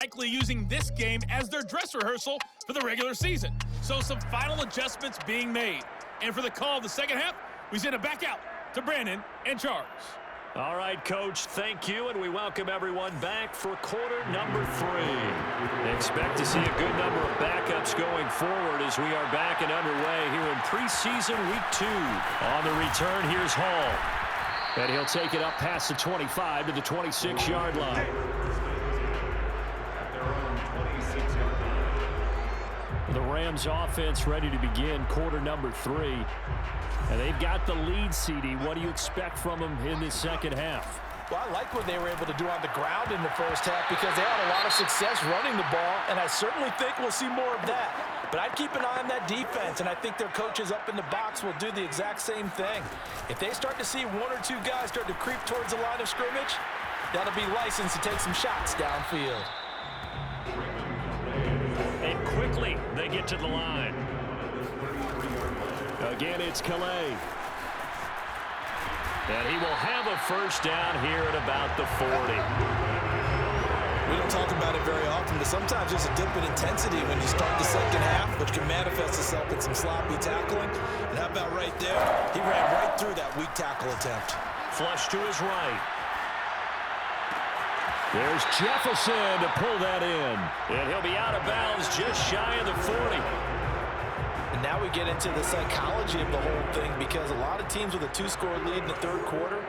likely using this game as their dress rehearsal for the regular season. So some final adjustments being made. And for the call of the second half, we send it back out to Brandon and Charles. All right, Coach, thank you, and we welcome everyone back for quarter number 3. Expect to see a good number of backups going forward as we are back and underway here in preseason week 2. On the return, here's Hall. And he'll take it up past the 25 to the 26-yard line. The Rams offense ready to begin quarter number 3. And they've got the lead, CD. What do you expect from them in this second half? Well, I like what they were able to do on the ground in the first half because they had a lot of success running the ball, and I certainly think we'll see more of that. But I'd keep an eye on that defense, and I think their coaches up in the box will do the exact same thing. If they start to see 1 or 2 guys start to creep towards the line of scrimmage, that'll be licensed to take some shots downfield. And quickly, they get to the line. Again, it's Calais. And he will have a first down here at about the 40. We don't talk about it very often, but sometimes there's a dip in intensity when you start the second half, which can manifest itself in some sloppy tackling. And how about right there? He ran right through that weak tackle attempt. Flush to his right. There's Jefferson to pull that in. And he'll be out of bounds just shy of the 40. And now we get into the psychology of the whole thing because a lot of teams with a 2-score lead in the third quarter,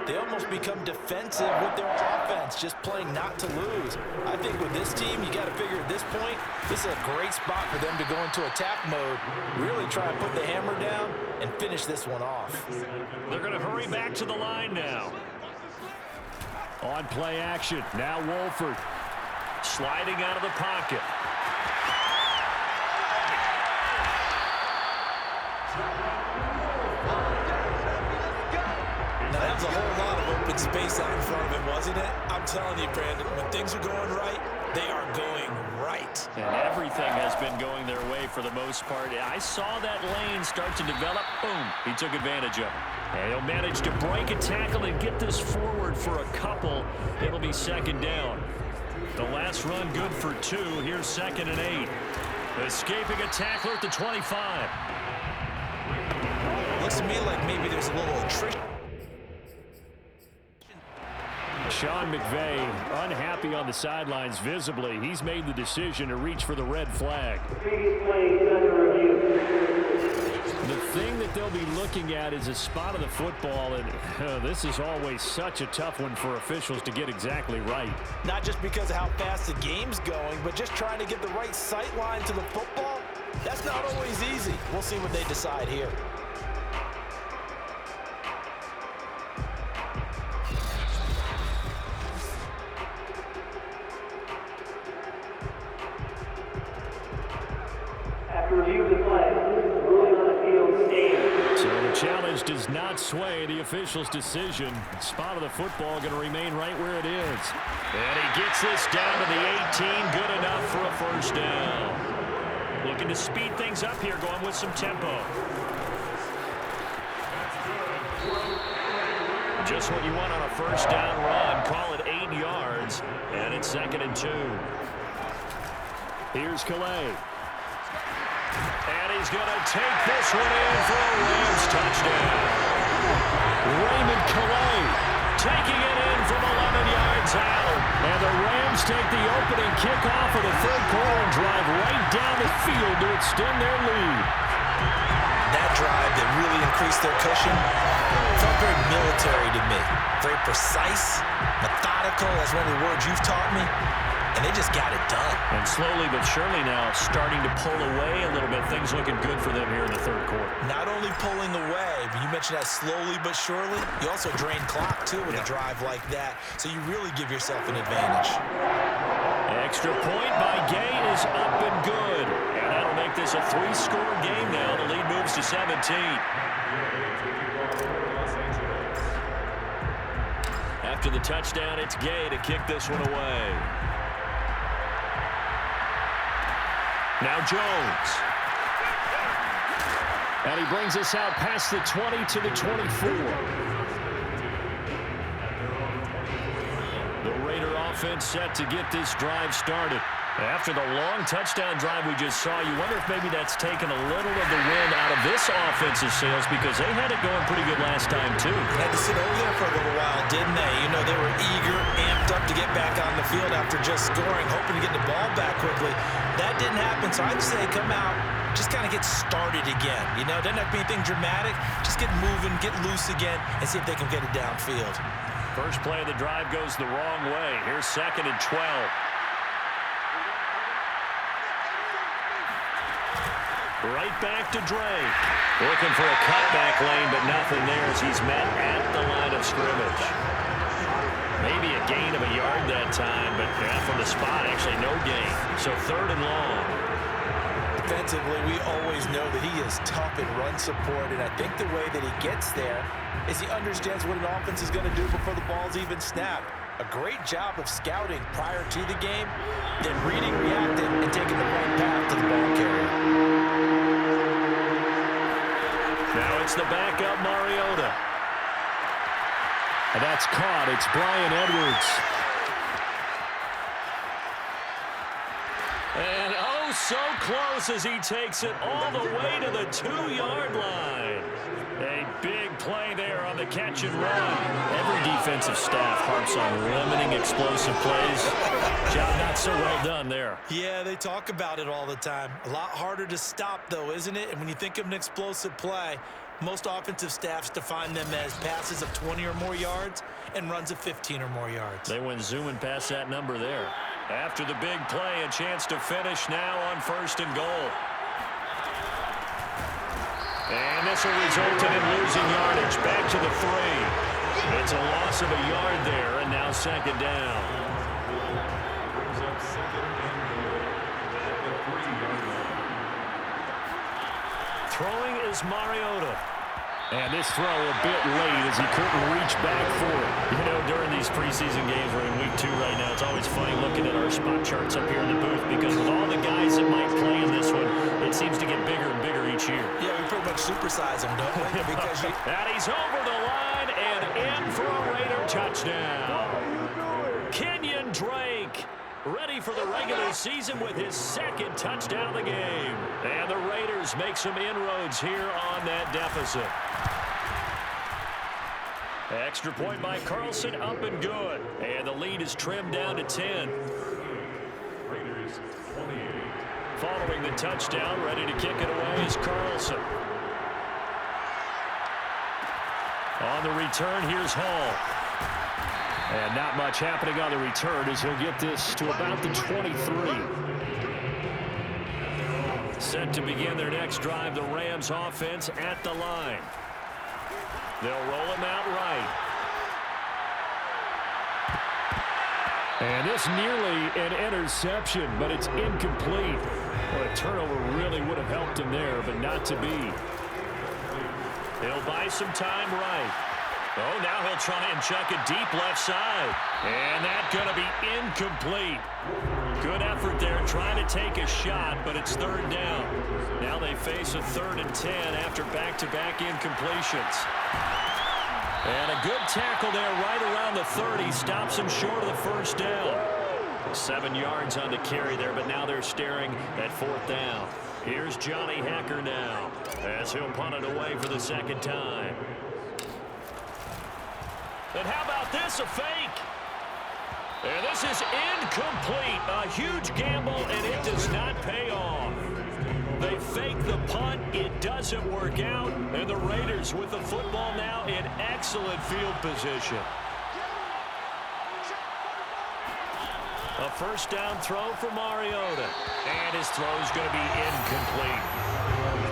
they almost become defensive with their offense, just playing not to lose. I think with this team, you got to figure at this point, this is a great spot for them to go into attack mode, really try and put the hammer down and finish this one off. They're going to hurry back to the line now. On play action, now Wolford sliding out of the pocket. Now, that was a whole lot of open space out in front of him, wasn't it? I'm telling you, Brandon, when things are going right, they are going right. And everything has been going their way for the most part. I saw that lane start to develop. Boom. He took advantage of it. And he'll manage to break a tackle and get this forward for a couple. It'll be second down. The last run good for 2. Here's 2nd and 8. Escaping a tackler at the 25. Looks to me like maybe there's a little attrition. Sean McVay unhappy on the sidelines visibly. He's made the decision to reach for the red flag. The thing that they'll be looking at is a spot of the football, and this is always such a tough one for officials to get exactly right. Not just because of how fast the game's going, but just trying to get the right sight line to the football. That's not always easy. We'll see what they decide here. So the challenge does not sway the official's decision. Spot of the football going to remain right where it is. And he gets this down to the 18. Good enough for a first down. Looking to speed things up here, going with some tempo. Just what you want on a first down run. Call it 8 yards. And it's 2nd and 2. Here's Calais. And he's going to take this one in for a Rams touchdown. Raymond Calais taking it in from 11 yards out. And the Rams take the opening kickoff of the third quarter and drive right down the field to extend their lead. That drive that really increased their cushion felt very military to me. Very precise, methodical. That's one of the words you've taught me. And they just got it done. And slowly but surely now starting to pull away a little bit. Things looking good for them here in the third quarter. Not only pulling away, but you mentioned that slowly but surely. You also drain clock, too, with a drive like that. So you really give yourself an advantage. Extra point by Gay is up and good. And that'll make this a 3-score game now. The lead moves to 17. After the touchdown, it's Gay to kick this one away. Now Jones. And he brings us out past the 20 to the 24. The Raider offense set to get this drive started. After the long touchdown drive we just saw, you wonder if maybe that's taken a little of the wind out of this offensive sails because they had it going pretty good last time, too. Had to sit over there for a little while, didn't they? You know, they were eager, amped up to get back on the field after just scoring, hoping to get the ball back quickly. That didn't happen, so I'd say come out, just kind of get started again. You know, doesn't have to be anything dramatic. Just get moving, get loose again, and see if they can get it downfield. First play of the drive goes the wrong way. Here's 2nd and 12. Right back to Drake. Looking for a cutback lane, but nothing there as he's met at the line of scrimmage. Maybe a gain of a yard that time, but from the spot, actually no gain. So 3rd and long. Defensively, we always know that he is tough in run support, and I think the way that he gets there is he understands what an offense is going to do before the ball's even snapped. A great job of scouting prior to the game, then reading, reacting, and taking the right path to the ball carrier. Now it's the backup, Mariota. And that's caught. It's Bryan Edwards. And oh, so close as he takes it all the way to the 2-yard line. A big play there on the catch and run. Every defensive staff harps on limiting explosive plays. Job not so well done there. Yeah, they talk about it all the time. A lot harder to stop, though, isn't it? And when you think of an explosive play, most offensive staffs define them as passes of 20 or more yards and runs of 15 or more yards. They went zooming past that number there. After the big play, a chance to finish now on 1st and goal. And this will result in him losing yardage. Back to the 3. It's a loss of a yard there, and now 2nd down. Throwing is Mariota. And this throw a bit late as he couldn't reach back for it. You know, during these preseason games, we're in week 2 right now, it's always funny looking at our spot charts up here in the booth because with all the guys that might play in this one, it seems to get bigger and bigger each year. Yeah, we pretty much supersize them, don't we? Because and he's over the line and in for a Raider touchdown. Kenyon Drake ready for the regular season with his 2nd touchdown of the game. And the Raiders make some inroads here on that deficit. Extra point by Carlson, up and good. And the lead is trimmed down to 10. Following the touchdown, ready to kick it away is Carlson. On the return, here's Hall. And not much happening on the return as he'll get this to about the 23. Set to begin their next drive, the Rams offense at the line. They'll roll him out right. And this nearly an interception, but it's incomplete. Well, a turnover really would have helped him there, but not to be. He'll buy some time right. Oh, now he'll try and chuck it deep left side. And that's going to be incomplete. Good effort there trying to take a shot, but it's 3rd down. Now they face a 3rd and 10 after back-to-back incompletions. And a good tackle there right around the 30. Stops him short of the 1st down. 7 yards on the carry there, but now they're staring at 4th down. Here's Johnny Hekker now as he'll punt it away for the 2nd time. And how about this, a fake? And this is incomplete. A huge gamble, and it does not pay off. They fake the punt. It doesn't work out. And the Raiders with the football now in excellent field position. A 1st down throw for Mariota. And his throw is going to be incomplete.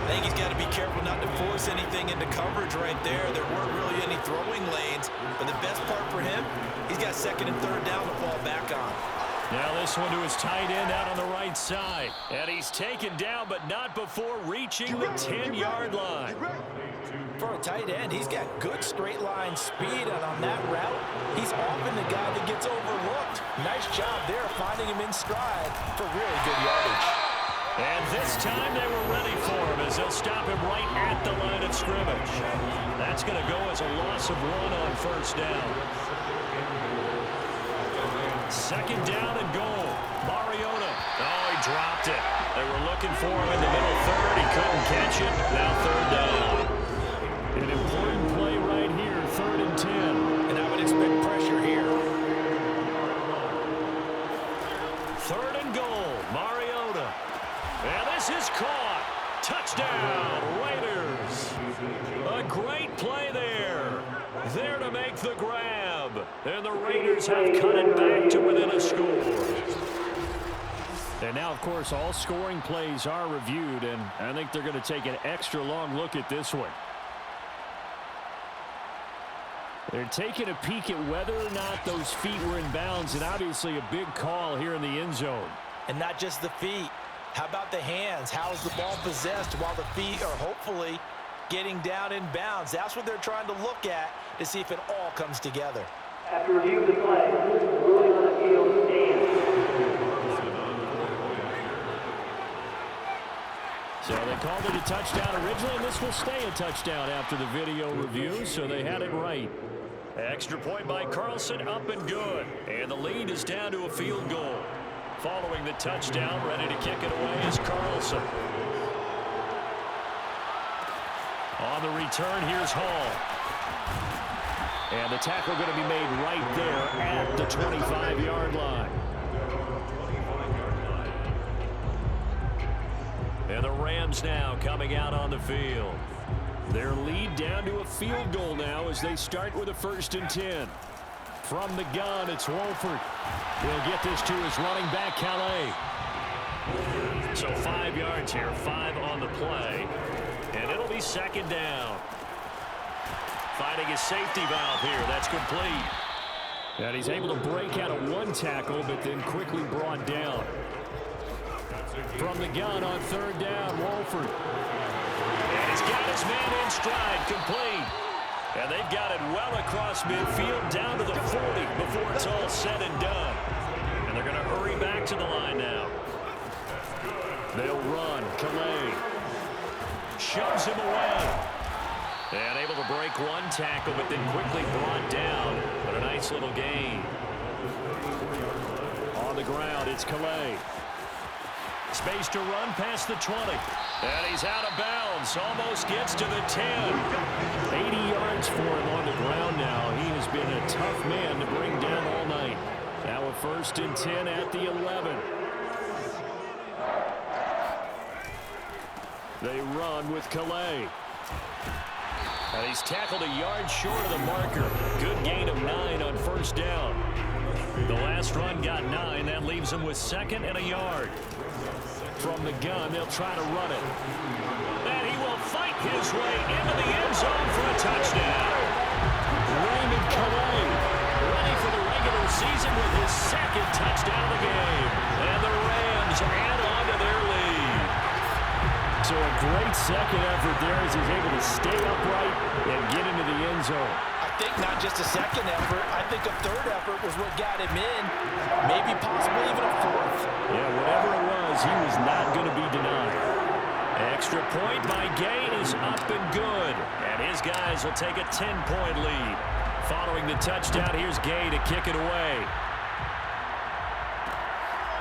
I think he's got to be careful not to force anything into coverage right there. There weren't really any throwing lanes. But the best part for him, he's got 2nd and 3rd down to fall back on. Now this one to his tight end out on the right side. And he's taken down, but not before reaching the 10-yard line. For a tight end, he's got good straight line speed, and on that route, he's often the guy that gets overlooked. Nice job there finding him in stride for really good yardage. And this time they were ready for him as they'll stop him right at the line of scrimmage. That's going to go as a loss of 1 on 1st down. Second down and goal. Mariota. Oh, he dropped it. They were looking for him in the middle third. He couldn't catch it. Now third down. An important play right here, 3rd and 10. And I would expect pressure here. 3rd and goal. Mariota. And this is caught. Touchdown, Raiders. A great play there. There to make the grab. And the Raiders have cut it back to within a score. And now, of course, all scoring plays are reviewed, and I think they're going to take an extra long look at this one. They're taking a peek at whether or not those feet were in bounds, and obviously a big call here in the end zone. And not just the feet. How about the hands? How is the ball possessed while the feet are hopefully getting down in bounds? That's what they're trying to look at to see if it all comes together. After review of the play, ruling on the field stands. So they called it a touchdown originally, and this will stay a touchdown after the video review, so they had it right. Extra point by Carlson, up and good. And the lead is down to a field goal. Following the touchdown, ready to kick it away is Carlson. On the return, here's Hall. And the tackle going to be made right there at the 25-yard line. And the Rams now coming out on the field. Their lead down to a field goal now as they start with a 1st and 10. From the gun, it's Wolford. He'll get this to his running back, Calais. So 5 yards here, 5 on the play. And it'll be 2nd down. Finding his safety valve here. That's complete. And he's able to break out of 1 tackle, but then quickly brought down. From the gun on 3rd down, Wolford. And he's got his man in stride, complete. And they've got it well across midfield down to the 40 before it's all said and done. And they're going to hurry back to the line now. They'll run. Calais shoves him away. And able to break 1 tackle, but then quickly brought down. But a nice little gain. On the ground, it's Calais. Space to run past the 20. And he's out of bounds. Almost gets to the 10. 80 yards for him on the ground now. He has been a tough man to bring down all night. Now a 1st and 10 at the 11. They run with Calais. And he's tackled a yard short of the marker. Good gain of 9 on 1st down. The last run got 9. That leaves him with 2nd and a yard. From the gun, they'll try to run it. And he will fight his way into the end zone for a touchdown. Raymond Calais, ready for the regular season with his 2nd touchdown of the game. And the Rams add on to their lead. So a great 2nd effort there as he's able to stay upright and get into the end zone. I think not just a 2nd effort. I think a 3rd effort was what got him in. Maybe possibly even a 4th. Yeah, whatever it was, he was not going to be denied. Extra point by Gay is up and good. And his guys will take a 10-point lead. Following the touchdown, here's Gay to kick it away.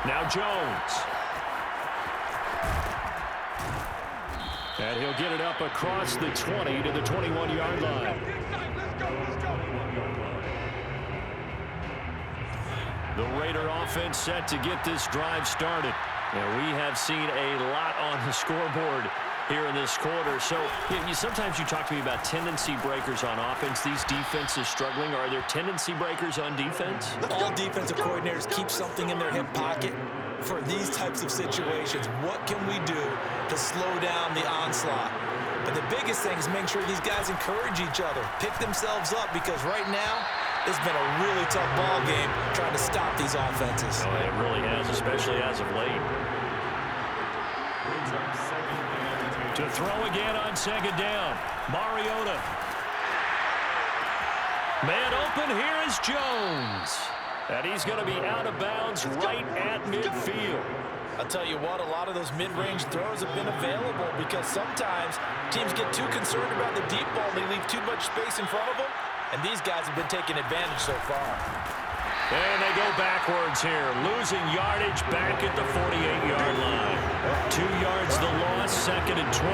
Now Jones. And he'll get it up across the 20 to the 21-yard line. The Raider offense set to get this drive started. And we have seen a lot on the scoreboard here in this quarter. So sometimes you talk to me about tendency breakers on offense. These defenses struggling. Are there tendency breakers on defense? All defensive coordinators keep something in their hip pocket for these types of situations. What can we do to slow down the onslaught? But the biggest thing is make sure these guys encourage each other, pick themselves up, because right now it's been a really tough ball game trying to stop these offenses. Oh, it really has, especially as of late. To throw again on 2nd down. Mariota. Man open, here is Jones. And he's going to be out of bounds right at midfield. I'll tell you what, a lot of those mid-range throws have been available because sometimes teams get too concerned about the deep ball and they leave too much space in front of them, and these guys have been taking advantage so far. And they go backwards here, losing yardage back at the 48-yard line. 2 yards the loss, 2nd and 12.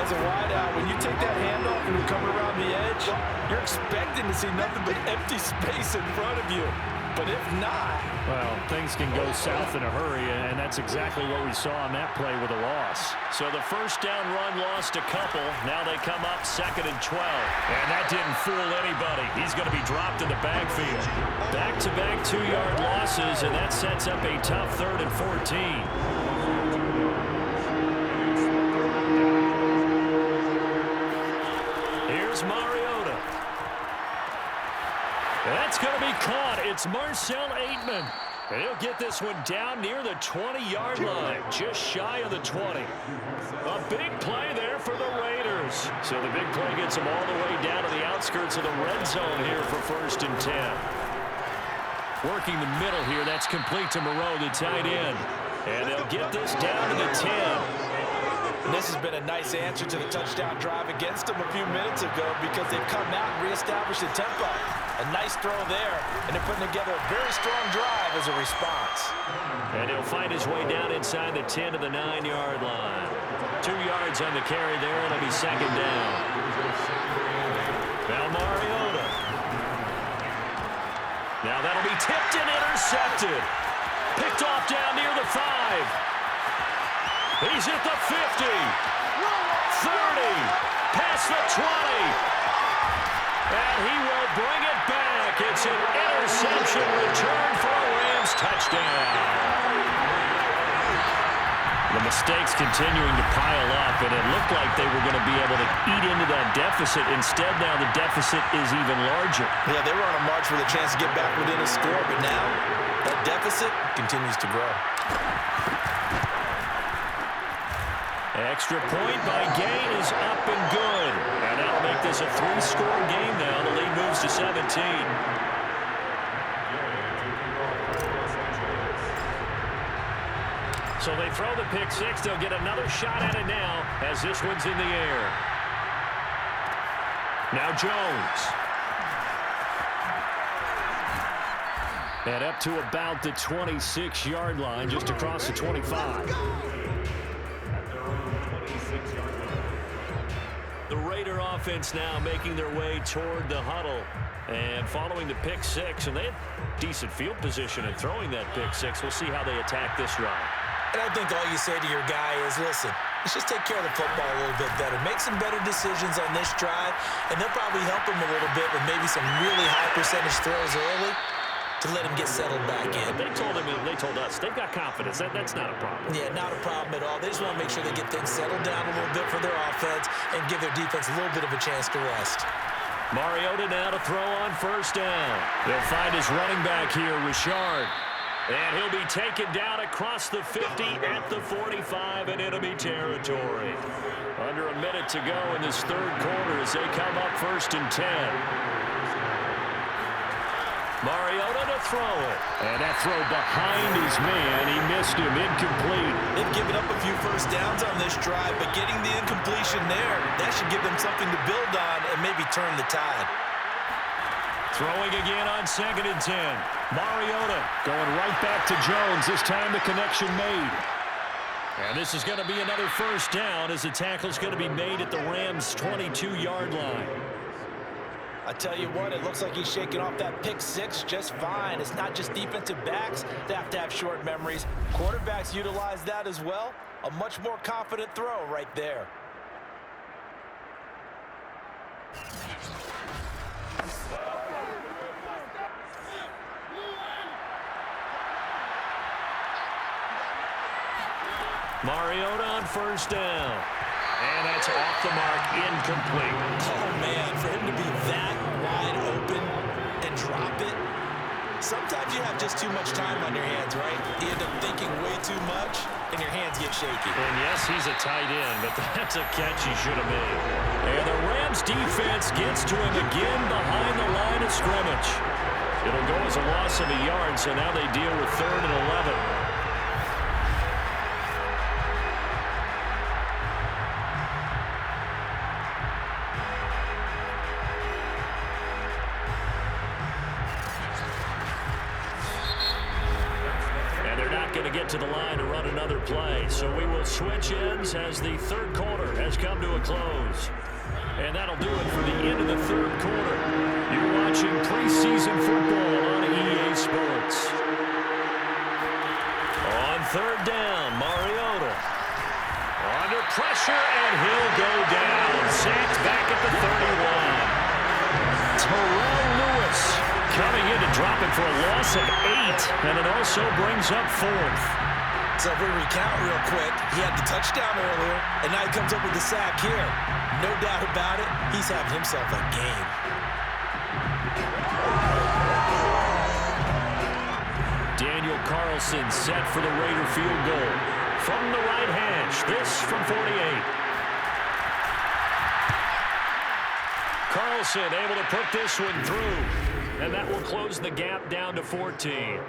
As a wideout, when you take that handoff and you come around the edge, you're expecting to see nothing but empty space in front of you. But if not... Well, things can go south in a hurry, and that's exactly what we saw on that play with a loss. So the first down run lost a couple. Now they come up 2nd and 12. And that didn't fool anybody. He's going to be dropped in the backfield. Back-to-back 2-yard losses, and that sets up a tough 3rd and 14. Here's Mariota. That's going to be caught. It's Marcel Aitman. And he'll get this one down near the 20-yard line, just shy of the 20. A big play there for the Raiders. So the big play gets them all the way down to the outskirts of the red zone here for 1st and 10. Working the middle here, that's complete to Moreau, the tight end. And they'll get this down to the 10. And this has been a nice answer to the touchdown drive against them a few minutes ago because they've come out and reestablished the tempo. A nice throw there, and they're putting together a very strong drive as a response. And he'll find his way down inside the 10 to the 9-yard line. 2 yards on the carry there, and it'll be 2nd down. Now Mariota. Now that'll be tipped and intercepted. Picked off down near the 5. He's at the 50, 30, past the 20, and he will bring it back. It's an interception return for a Rams touchdown. The mistakes continuing to pile up, and it looked like they were going to be able to eat into that deficit. Instead, now the deficit is even larger. Yeah, they were on a march with a chance to get back within a score, but now that deficit continues to grow. Extra point by Gain is up and good. And that'll make this a 3-score game now. The lead moves to 17. So they throw the pick 6. They'll get another shot at it now as this one's in the air. Now Jones. And up to about the 26-yard line, just across the 25. The Raider offense now making their way toward the huddle and following the pick 6, and they have decent field position in throwing that pick 6. We'll see how they attack this run. And I think all you say to your guy is, listen, let's just take care of the football a little bit better. Make some better decisions on this drive, and they'll probably help him a little bit with maybe some really high percentage throws early to let him get settled back in. They told us they've got confidence. That's not a problem. Yeah, not a problem at all. They just want to make sure they get things settled down a little bit for their offense and give their defense a little bit of a chance to rest. Mariota now to throw on 1st down. They'll find his running back here, Richard. And he'll be taken down across the 50 at the 45 in enemy territory. Under a minute to go in this 3rd quarter as they come up 1st and 10. Mariota to throw it. And that throw behind his man. He missed him. Incomplete. They've given up a few 1st downs on this drive, but getting the incompletion there, that should give them something to build on and maybe turn the tide. Throwing again on 2nd and 10. Mariota going right back to Jones. This time the connection made. And this is going to be another 1st down as the tackle's going to be made at the Rams' 22-yard line. I tell you what, it looks like he's shaking off that pick 6 just fine. It's not just defensive backs that have to have short memories. Quarterbacks utilize that as well. A much more confident throw right there. Mariota on 1st down. And that's off the mark, incomplete. Oh, man, for him to be that wide open and drop it, sometimes you have just too much time on your hands, right? You end up thinking way too much, and your hands get shaky. And yes, he's a tight end, but that's a catch he should have made. And the Rams defense gets to him again behind the line of scrimmage. It'll go as a loss of a yard, so now they deal with 3rd and 11. get to the line to run another play. So we will switch ends as the third quarter has come to a close. And that'll do it for the end of the third quarter. You're watching preseason football on EA Sports. On third down, Mariota. Under pressure, and he'll go down. Sacked back at the 31. Terrell Lewis coming in to drop it for a loss of 8, and it also brings up fourth. So if we recount real quick, he had the touchdown earlier, and now he comes up with the sack here. No doubt about it, he's having himself a game. Daniel Carlson set for the Raider field goal. From the right hash, this from 48. Carlson able to put this one through, and that will close the gap down to 14.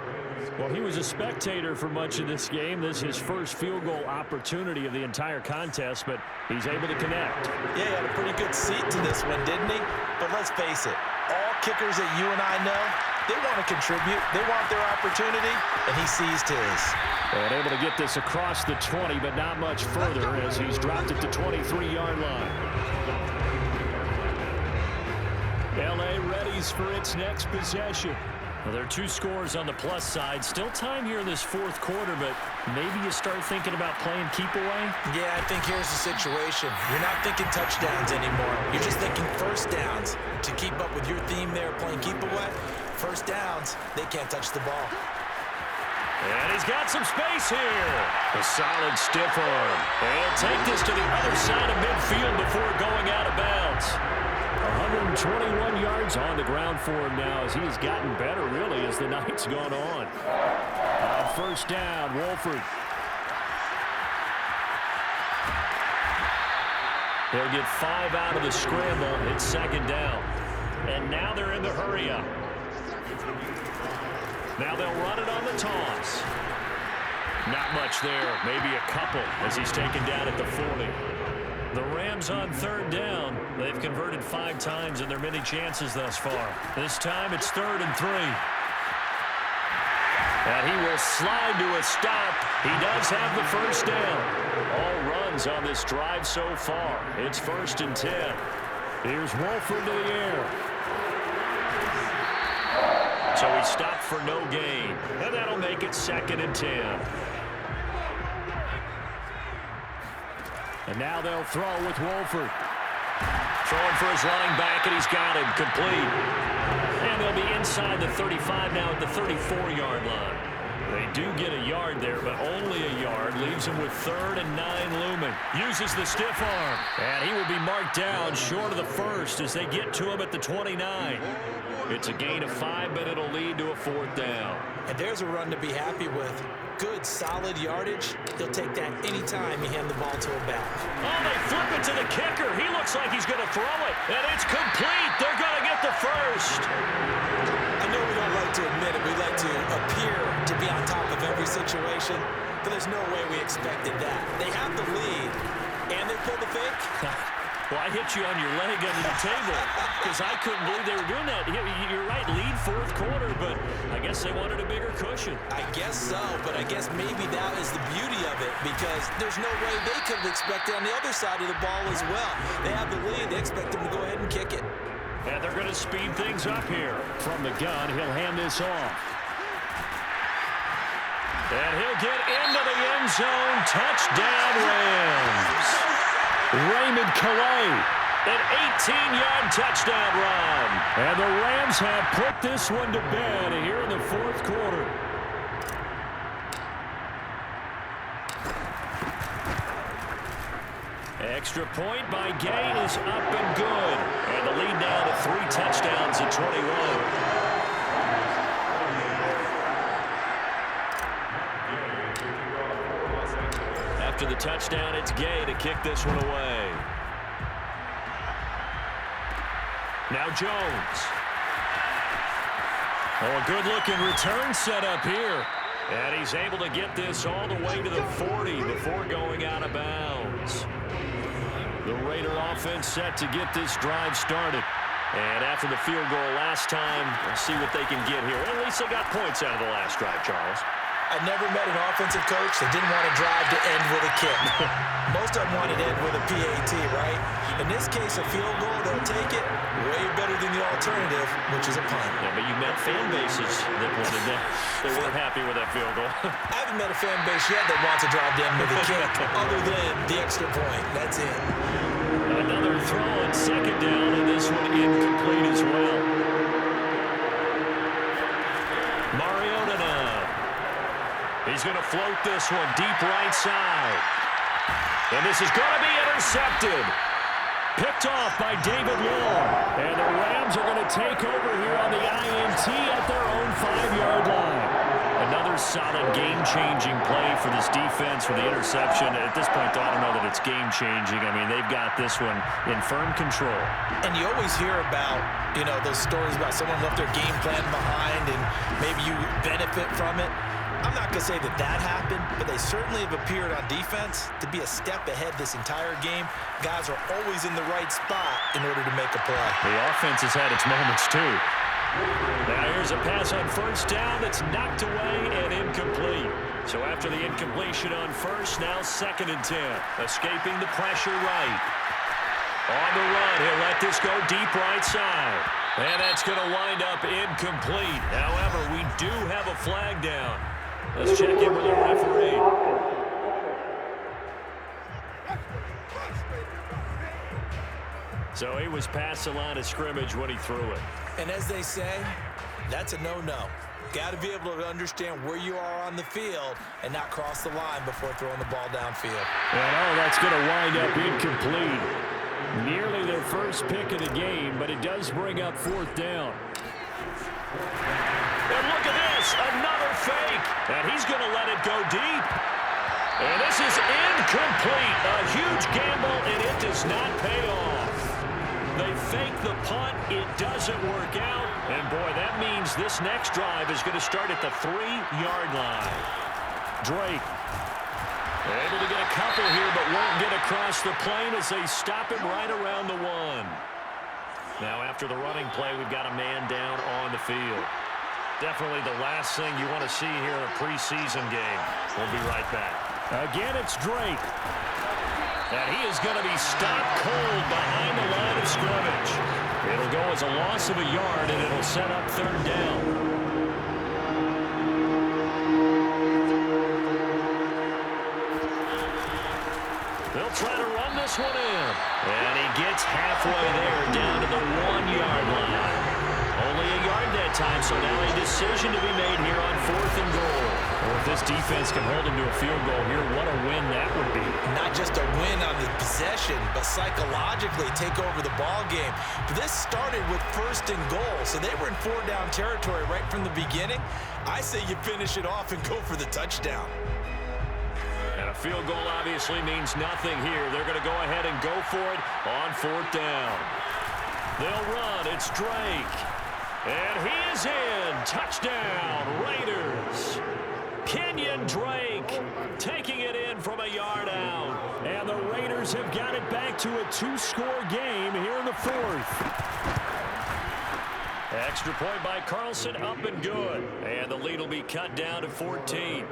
Well, he was a spectator for much of this game. This is his first field goal opportunity of the entire contest, but he's able to connect. Yeah, he had a pretty good seat to this one, didn't he? But let's face it, all kickers that you and I know, they want to contribute. They want their opportunity, and he seized his. And able to get this across the 20, but not much further as he's dropped it to 23-yard line. L.A. readies for its next possession. Well, there are 2 scores on the plus side. Still time here in this fourth quarter, but maybe you start thinking about playing keep away? Yeah, I think here's the situation. You're not thinking touchdowns anymore. You're just thinking first downs. To keep up with your theme there, playing keep away, first downs, they can't touch the ball. And he's got some space here. A solid stiff arm. And he'll take this to the other side of midfield before going out of bounds. 121 yards on the ground for him now as he has gotten better, really, as the night's gone on. First down, Wolford. He'll get 5 out of the scramble. It's second down. And now they're in the hurry-up. Now they'll run it on the toss. Not much there, maybe a couple as he's taken down at the 40. The Rams on third down. They've converted 5 times in their many chances thus far. This time it's 3rd and 3. And he will slide to a stop. He does have the first down. All runs on this drive so far. It's 1st and 10. Here's Wolford to the air. So he stopped for no gain. And that'll make it 2nd and 10. And now they'll throw with Wolford. Throwing for his running back, and he's got him complete. And they'll be inside the 35 now at the 34-yard line. They do get a yard there, but only a yard. Leaves him with 3rd and 9 looming. Uses the stiff arm. And he will be marked down short of the first as they get to him at the 29. It's a gain of 5, but it'll lead to a 4th down. And there's a run to be happy with. Good, solid yardage. He'll take that anytime you hand the ball to a back. Oh, they flip it to the kicker. He looks like he's going to throw it. And it's complete. They're going to get the first. I know we don't like to admit it. We like to appear to be on top of every situation. But there's no way we expected that. They have the lead. And they pull the fake. Well, I hit you on your leg under the table because I couldn't believe they were doing that. You're right, lead 4th quarter, but I guess they wanted a bigger cushion. I guess so, but I guess maybe that is the beauty of it because there's no way they could have expected on the other side of the ball as well. They have the lead. They expect them to go ahead and kick it. And they're going to speed things up here. From the gun, he'll hand this off. And he'll get into the end zone. Touchdown, Rams. Raymond Calais, an 18-yard touchdown run. And the Rams have put this one to bed here in the 4th quarter. Extra point by Gay is up and good. And the lead now to 3 touchdowns at 21. After the touchdown, it's Gay to kick this one away. Now Jones. Oh, a good-looking return set up here. And he's able to get this all the way to the 40 before going out of bounds. The Raider offense set to get this drive started. And after the field goal last time, we'll see what they can get here. At least they got points out of the last drive, Charles. I never met an offensive coach that didn't want to drive to end with a kick. Most of them wanted to end with a PAT, right? In this case, a field goal, they'll take it way better than the alternative, which is a punt. Yeah, but you met fan bases that wanted that. They weren't happy with that field goal. I haven't met a fan base yet that wants to drive to end with a kick other than the extra point. That's it. Another throw on second down, and this one incomplete as well. Mariota now. He's going to float this one deep right side. And this is going to be intercepted. Picked off by David Long. And the Rams are going to take over here on the INT at their own 5-yard line. Another solid game-changing play for this defense for the interception. At this point, I don't know that it's game-changing. I mean, they've got this one in firm control. And you always hear about, those stories about someone left their game plan behind and maybe you benefit from it. I'm not going to say that happened, but they certainly have appeared on defense to be a step ahead this entire game. Guys are always in the right spot in order to make a play. The offense has had its moments, too. Now here's a pass on first down that's knocked away and incomplete. So after the incompletion on first, now 2nd and 10. Escaping the pressure right. On the run, he'll let this go deep right side. And that's going to wind up incomplete. However, we do have a flag down. Let's check in with the referee. So he was past the line of scrimmage when he threw it. And as they say, that's a no-no. Got to be able to understand where you are on the field and not cross the line before throwing the ball downfield. And that's going to wind up incomplete. Nearly their first pick of the game, but it does bring up 4th down. And look at this, another fake. And he's going to let it go deep. And this is incomplete. A huge gamble, and it does not pay off. They fake the punt. It doesn't work out. And, boy, that means this next drive is going to start at the 3-yard line. Drake able to get a couple here, but won't get across the plane as they stop him right around the 1. Now, after the running play, we've got a man down on the field. Definitely the last thing you want to see here in a preseason game. We'll be right back. Again, it's Drake. And he is going to be stopped cold behind the line of scrimmage. It'll go as a loss of a yard, and it'll set up 3rd down. They'll try to run this one in. And he gets halfway there, down to the 1-yard line. Only a yard that time, so now a decision to be made here on 4th and goal. Well, if this defense can hold him to a field goal here, what a win that would be. Not just a win on the possession, but psychologically take over the ball game. But this started with 1st and goal, so they were in 4-down territory right from the beginning. I say you finish it off and go for the touchdown. And a field goal obviously means nothing here. They're going to go ahead and go for it on 4th down. They'll run. It's Drake. And he is in. Touchdown, Raiders. Kenyon Drake taking it in from a yard out. And the Raiders have got it back to a 2-score game here in the 4th. Extra point by Carlson, up and good. And the lead will be cut down to 14.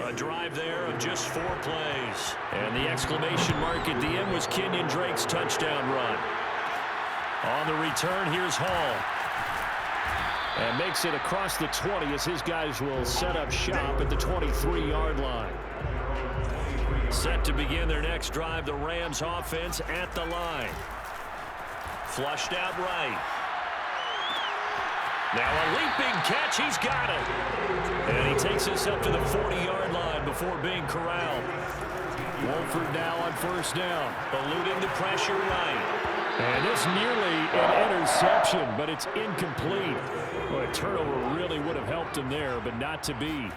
A drive there of just 4 plays. And the exclamation mark at the end was Kenyon Drake's touchdown run. On the return, here's Hall. And makes it across the 20 as his guys will set up shop at the 23-yard line. Set to begin their next drive, the Rams offense at the line. Flushed out right. Now a leaping catch, he's got it. And he takes us up to the 40-yard line before being corralled. Wolford now on 1st down, eluding the pressure right. And it's nearly an interception, but it's incomplete. Well, a turnover really would have helped him there, but not to be.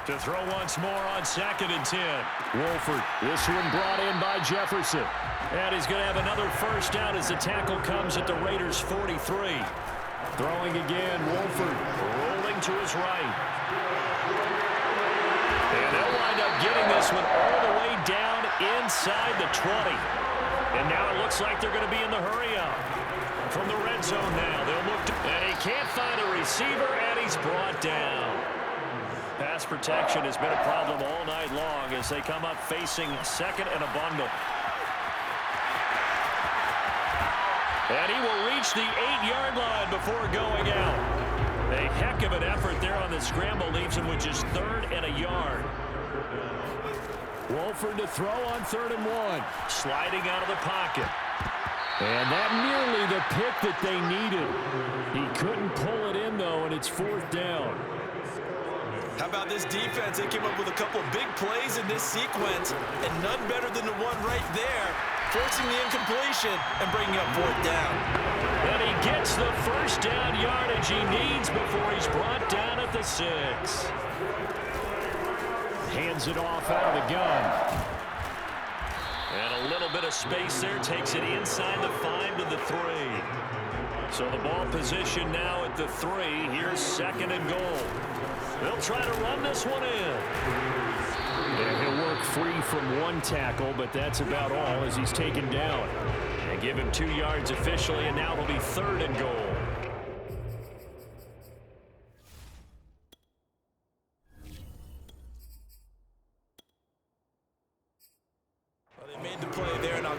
To throw once more on 2nd and 10. Wolford, this one brought in by Jefferson. And he's going to have another 1st down as the tackle comes at the Raiders' 43. Throwing again, Wolford rolling to his right. And they'll wind up getting this one all the way down inside the 20. And now it looks like they're going to be in the hurry up. From the red zone now, they'll look to, and he can't find a receiver, and he's brought down. Pass protection has been a problem all night long as they come up facing second and a bundle. And he will reach the 8-yard line before going out. A heck of an effort there on the scramble leaves him with just 3rd and a yard. Wolford to throw on 3rd and 1. Sliding out of the pocket. And that nearly the pick that they needed. He couldn't pull it in, though, and it's 4th down. How about this defense? They came up with a couple of big plays in this sequence, and none better than the one right there, forcing the incompletion and bringing up 4th down. And he gets the first down yardage he needs before he's brought down at the 6. Hands it off out of the gun. And a little bit of space there, takes it inside the 5 to the 3. So the ball position now at the 3. Here's 2nd and goal. They'll try to run this one in. And he'll work free from 1 tackle, but that's about all as he's taken down. And give him 2 yards officially, and now it'll be 3rd and goal.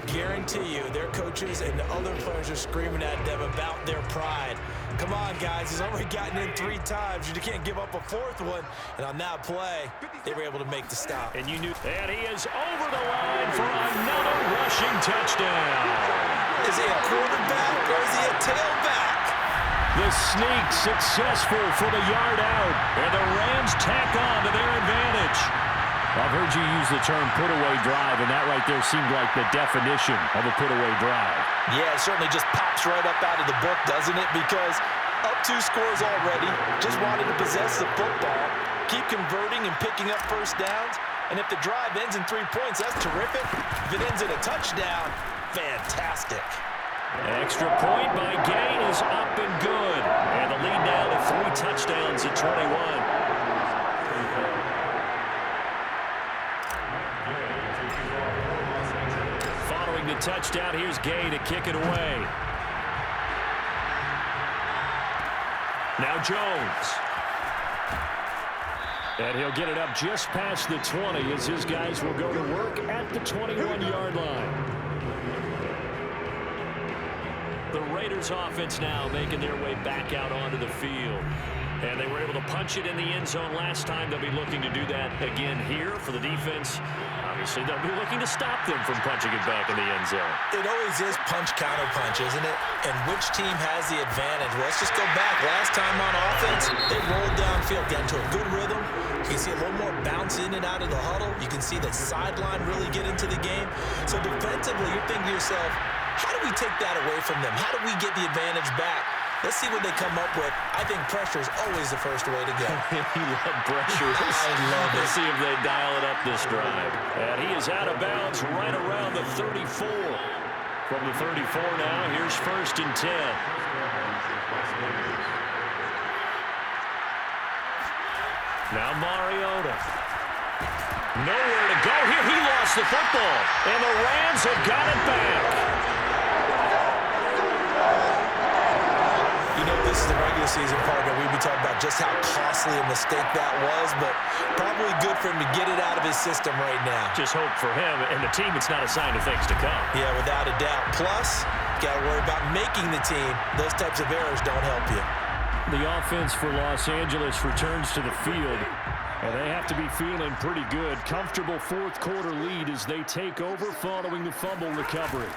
Guarantee you, their coaches and the other players are screaming at them about their pride. Come on, guys. He's already gotten in 3 times. You can't give up a 4th one. And on that play, they were able to make the stop. And you knew. And he is over the line for another rushing touchdown. Is he a quarterback or is he a tailback? The sneak successful from a yard out. And the Rams tack on to their advantage. I've heard you use the term put-away drive, and that right there seemed like the definition of a put-away drive. Yeah, it certainly just pops right up out of the book, doesn't it? Because up 2 scores already, just wanted to possess the football, keep converting and picking up first downs, and if the drive ends in 3 points, that's terrific. If it ends in a touchdown, fantastic. Extra point by Gay is up and good. And the lead now to 3 touchdowns at 21. The touchdown. Here's Gay to kick it away. Now Jones. And he'll get it up just past the 20 as his guys will go to work at the 21-yard line. The Raiders offense now making their way back out onto the field. And they were able to punch it in the end zone last time. They'll be looking to do that again here for the defense. Obviously, they'll be looking to stop them from punching it back in the end zone. It always is punch-counter-punch, isn't it? And which team has the advantage? Well, let's just go back. Last time on offense, they rolled downfield, got into a good rhythm. You can see a little more bounce in and out of the huddle. You can see the sideline really get into the game. So defensively, you're thinking to yourself, how do we take that away from them? How do we get the advantage back? Let's see what they come up with. I think pressure is always the first way to go. You love pressure. I love it. Let's see if they dial it up this drive. And he is out of bounds right around the 34. From the 34 now, here's 1st and 10. Now Mariota. Nowhere to go here. He lost the football. And the Rams have got it back. You know, this is the regular season partner. We've been talking about just how costly a mistake that was, but probably good for him to get it out of his system right now. Just hope for him and the team it's not a sign of things to come. Yeah, without a doubt. Plus, got to worry about making the team. Those types of errors don't help you. The offense for Los Angeles returns to the field, and they have to be feeling pretty good. Comfortable 4th quarter lead as they take over following the fumble recovery.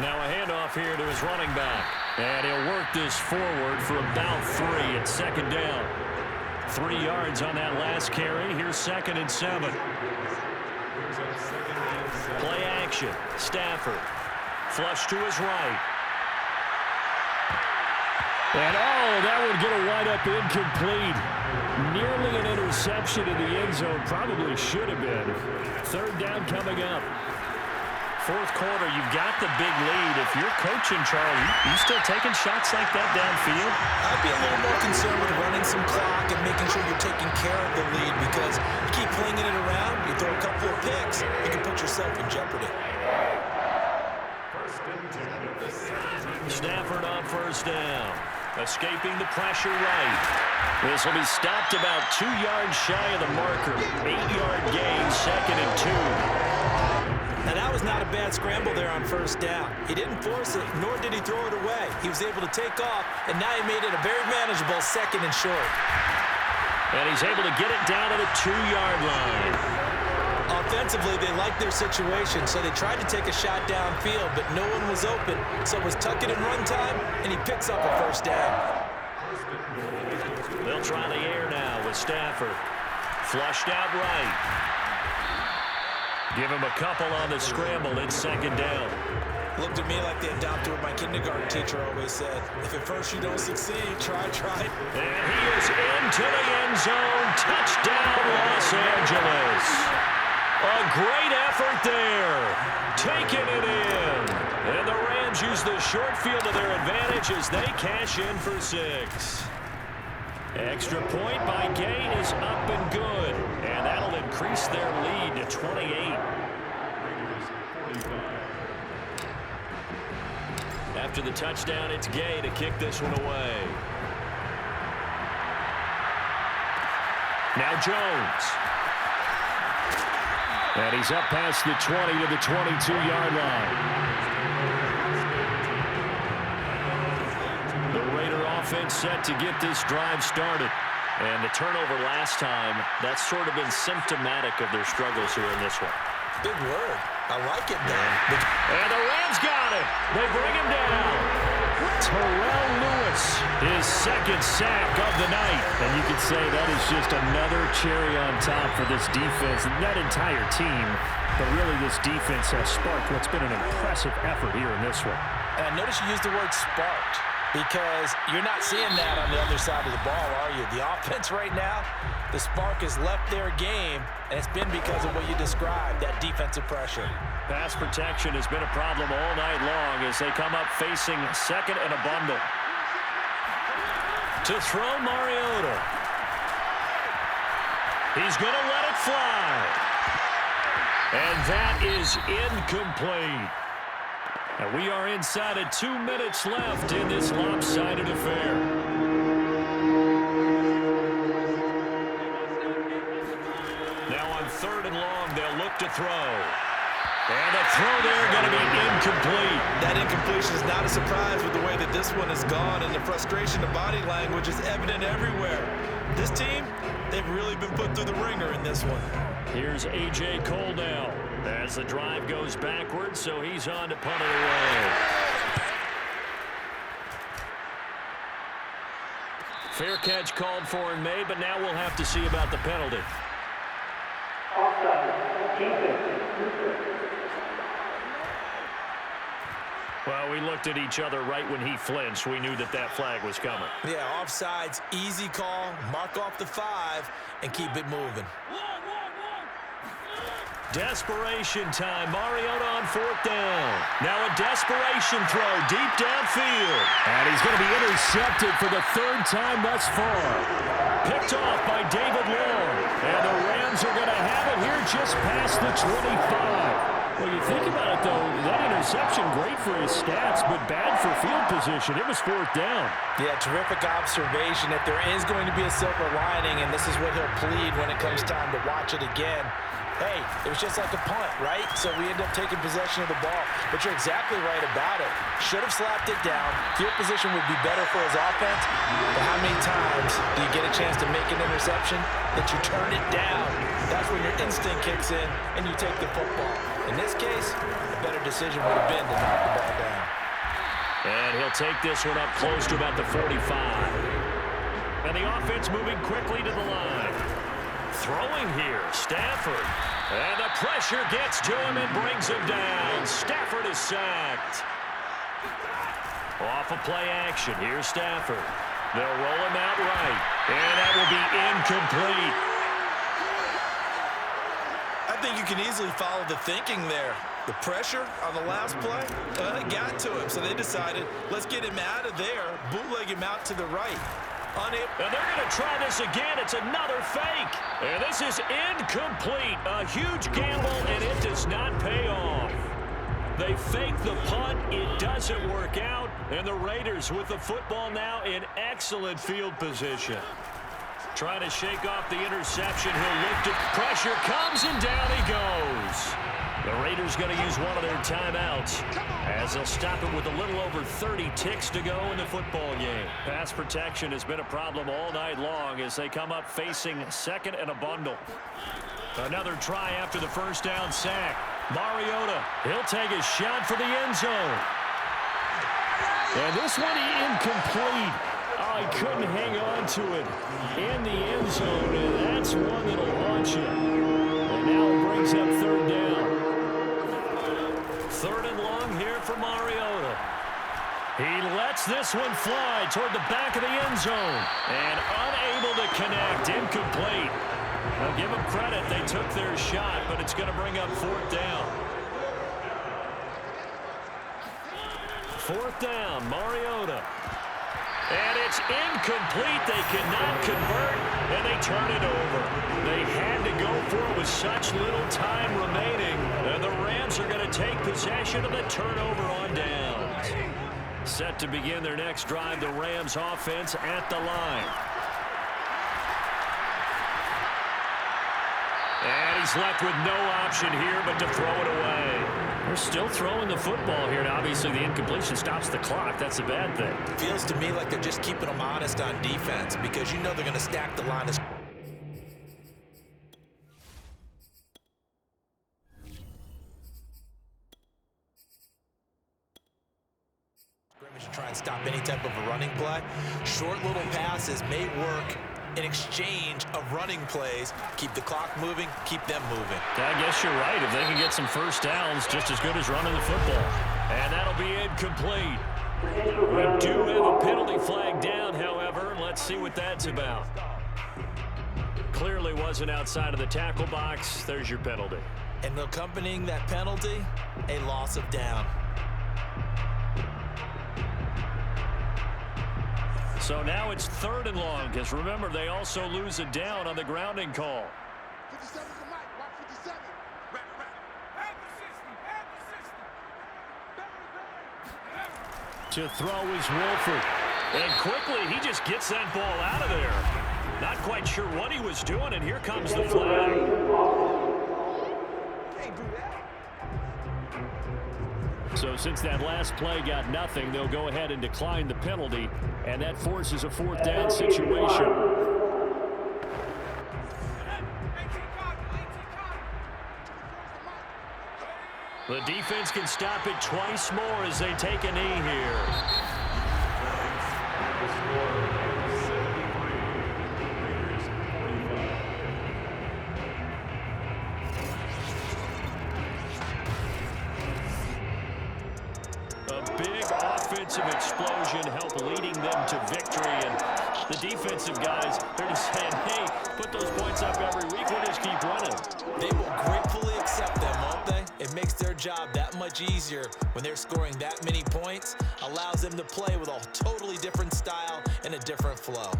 Now a handoff here to his running back. And he'll work this forward for about 3 at 2nd down. 3 yards on that last carry. Here's 2nd and 7. Play action. Stafford. Flush to his right. And that would get a wide-up incomplete. Nearly an interception in the end zone. Probably should have been. 3rd down coming up. 4th quarter, you've got the big lead. If you're coaching, Charlie, you still taking shots like that downfield? I'd be a little more concerned with running some clock and making sure you're taking care of the lead, because you keep flinging it around, you throw a couple of picks, you can put yourself in jeopardy. Stafford on first down. Escaping the pressure right. This will be stopped about 2 yards shy of the marker. 8-yard gain, 2nd and 2. Now, that was not a bad scramble there on first down. He didn't force it, nor did he throw it away. He was able to take off, and now he made it a very manageable 2nd and short. And he's able to get it down to the 2-yard line. Offensively, they liked their situation, so they tried to take a shot downfield, but no one was open. So it was tuck it and run time, and he picks up a first down. They'll try the air now with Stafford. Flushed out right. Give him a couple on the scramble. It's 2nd down. Looked at me like they adopted what my kindergarten teacher always said. If at first you don't succeed, try. And he is into the end zone. Touchdown, Los Angeles. A great effort there. Taking it in. And the Rams use the short field to their advantage as they cash in for 6. Extra point by Gain is up and good. And that'll increase their lead to 28. After the touchdown, it's Gay to kick this one away. Now Jones. And he's up past the 20 to the 22-yard line. The Raider offense set to get this drive started. And the turnover last time, that's sort of been symptomatic of their struggles here in this one. Big word. I like it now. And the Rams got it. They bring him down. Terrell Lewis, his 2nd sack of the night. And you could say that is just another cherry on top for this defense. And that entire team, but really this defense has sparked what's been an impressive effort here in this one. And I notice you used the word sparked because you're not seeing that on the other side of the ball, are you? The offense right now, the spark has left their game, and it's been because of what you described, that defensive pressure. Pass protection has been a problem all night long as they come up facing 2nd and a bundle. To throw Mariota. He's going to let it fly. And that is incomplete. And we are inside of 2 minutes left in this lopsided affair. Now on 3rd and long, they'll look to throw. And the throw there going to be incomplete. That incompletion is not a surprise with the way that this one has gone, and the frustration of body language is evident everywhere. This team, they've really been put through the ringer in this one. Here's A.J. Cole now as the drive goes backwards, so he's on to punt it away. Fair catch called for and made, but now we'll have to see about the penalty. Offside. Defense. Well, we looked at each other right when he flinched. We knew that that flag was coming. Yeah, offsides, easy call, mark off the 5, and keep it moving. Desperation time. Mariota on 4th down. Now a desperation throw deep downfield. And he's going to be intercepted for the 3rd time thus far. Picked off by David Long. And the Rams are going to have it here just past the 25. Well, you think about it, though, that interception, great for his stats, but bad for field position. It was 4th down. Yeah, terrific observation. If there is going to be a silver lining, and this is what he'll plead when it comes time to watch it again, hey, it was just like a punt, right? So we end up taking possession of the ball. But you're exactly right about it. Should have slapped it down. Field position would be better for his offense. But how many times do you get a chance to make an interception that you turn it down? That's when your instinct kicks in and you take the football. In this case, the better decision would have been to knock the ball down. And he'll take this one up close to about the 45. And the offense moving quickly to the line. Throwing here, Stafford. And the pressure gets to him and brings him down. Stafford is sacked. Off of play action, here's Stafford. They'll roll him out right. And that will be incomplete. I think you can easily follow the thinking there. The pressure on the last play got to him, so they decided, let's get him out of there, bootleg him out to the right. And they're going to try this again. It's another fake. And this is incomplete. A huge gamble, and it does not pay off. They fake the punt. It doesn't work out. And the Raiders with the football now in excellent field position. Trying to shake off the interception. He'll lift it. Pressure comes, and down he goes. The Raiders going to use one of their timeouts as they'll stop it with a little over 30 ticks to go in the football game. Pass protection has been a problem all night long as they come up facing second and a bundle. Another try after the first down sack. Mariota, he'll take a shot for the end zone. And this one incomplete. Oh, he couldn't hang on to it in the end zone, and that's one that'll haunt you. And now it brings up third down. Third and long here for Mariota. He lets this one fly toward the back of the end zone. And unable to connect. Incomplete. I'll give them credit. They took their shot, but it's going to bring up fourth down. Fourth down, Mariota. And it's incomplete. They cannot convert, and they turn it over. They had to go for it with such little time remaining. And the Rams are going to take possession of the turnover on downs. Set to begin their next drive, the Rams offense at the line. And he's left with no option here but to throw it away. They're still throwing the football here, and obviously the incompletion stops the clock. That's a bad thing. Feels to me like they're just keeping them honest on defense because you know they're going to stack the line of scrimmage to try and stop any type of a running play. Short little passes may work in exchange of running plays. Keep the clock moving, keep them moving. I guess you're right. If they can get some first downs, just as good as running the football. And that'll be incomplete. We do have a penalty flag down, however. Let's see what that's about. Clearly wasn't outside of the tackle box. There's your penalty. And accompanying that penalty, a loss of down. So now it's third and long, because remember, they also lose a down on the grounding call. 57 to Mike, watch 57. To throw is Wolford. And quickly, he just gets that ball out of there. Not quite sure what he was doing, and here comes the flag. Can't do that. So since that last play got nothing, they'll go ahead and decline the penalty, and that forces a fourth down situation. The defense can stop it twice more as they take a knee here. A big offensive explosion helped leading them to victory, and the defensive guys, they're just saying, hey, put those points up every week, we'll just keep running. They will gratefully accept them, won't they? It makes their job that much easier when they're scoring that many points, allows them to play with a totally different style and a different flow.